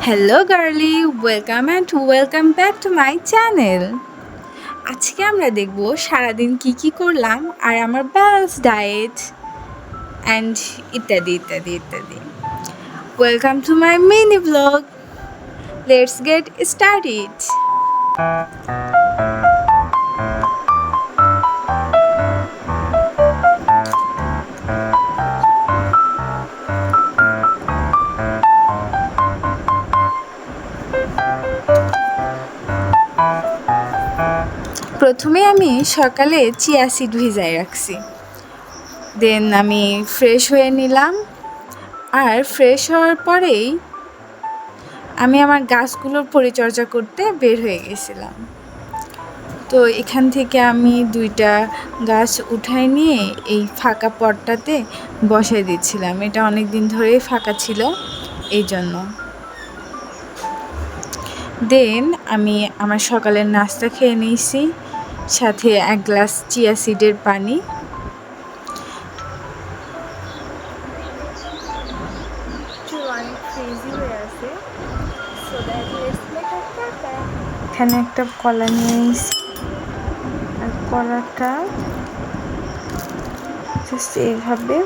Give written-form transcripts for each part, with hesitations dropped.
Hello গার্লি, welcome and welcome back to my channel. আজকে আমরা দেখব সারাদিন কি করলাম আর আমার ব্যালেন্স ডায়েট অ্যান্ড ইত্যাদি ইত্যাদি ইত্যাদি। Welcome to my mini blog. Let's get started. প্রথমে আমি সকালে চিয়া সিড ভিজায় রাখছি, দেন আমি ফ্রেশ হয়ে নিলাম। আর ফ্রেশ হওয়ার পরেই আমি আমার গাছগুলোর পরিচর্যা করতে বের হয়ে গেছিলাম। তো এখান থেকে আমি 2টা গাছ উঠায় নিয়ে এই ফাঁকা পটটাতে বসাই দিচ্ছিলাম। এটা অনেক দিন ধরেই ফাঁকা ছিল, এই জন্য। দেন আমি আমার সকালের নাস্তা খেয়ে নিয়েছি, সাথে 1 গ্লাস চিয়া সিডের পানি। এখানে একটা কলা নিয়ে নিয়েছি, আর কলাটা জাস্ট এইভাবে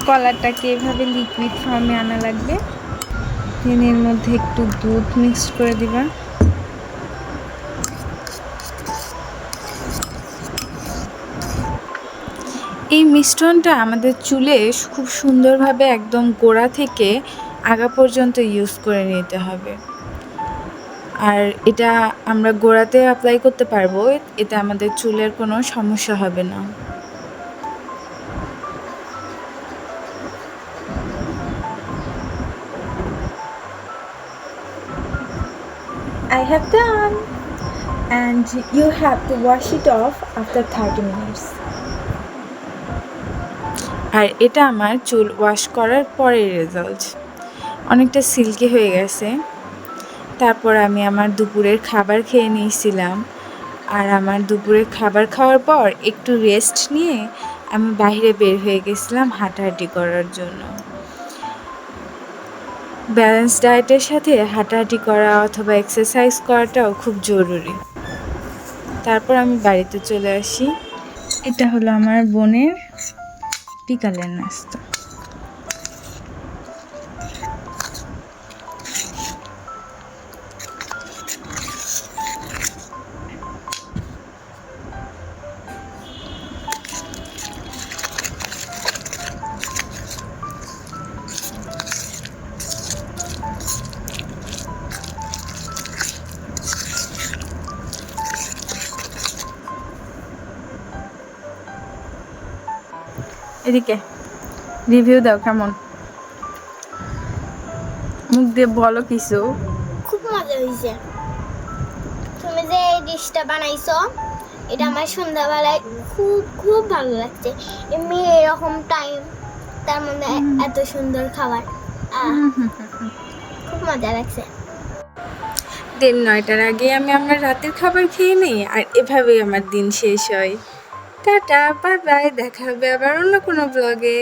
কলাটাকে এভাবে লিকুইড ফর্মে আনা লাগবে। দেন এর মধ্যে একটু দুধ মিক্সড করে দিবা। এই মিশ্রণটা আমাদের চুলে খুব সুন্দরভাবে একদম গোড়া থেকে আগা পর্যন্ত ইউজ করে নিতে হবে। আর এটা আমরা গোড়াতে অ্যাপ্লাই করতে পারবো, এতে আমাদের চুলের কোনো সমস্যা হবে না। I have done, and you have to wash it off after 30 minutes. আর এটা আমার চুল ওয়াশ করার পরের রেজাল্ট। অনেকটা সিল্কি হয়ে গেছে। তারপর আমি আমার দুপুরের খাবার খেয়ে নিয়েছিলাম। আর আমার দুপুরের খাবার খাওয়ার পর একটু রেস্ট নিয়ে আমি বাইরে বের হয়ে গেছিলাম হাঁটাহাঁটি করার জন্য। ব্যালেন্স ডায়েটের সাথে হাঁটাহাঁটি করা অথবা এক্সারসাইজ করাটাও খুব জরুরি। তারপর আমি বাড়িতে চলে আসি। এটা হলো আমার বোনের বিকালের নাস্তা। এদিকে রিভিউ দাও, কেমন? মুখ দিয়ে বলো কিছু। খুব মজা হয়েছে। তুমি যে এই ডিশটা বানাইছো, এটা আমার সন্ধ্যাবেলায় খুব খুব ভালো লাগছে। এমনি এরকম টাইম, তার মধ্যে এত সুন্দর খাবার, খুব মজা লাগছে। দিন 9টার আগে আমি আমার রাতের খাবার খেয়ে নিই, আর এভাবেই আমার দিন শেষ হয়। টাটা, বাই বাই, দেখা হবে আবার অন্য কোনো ব্লগে।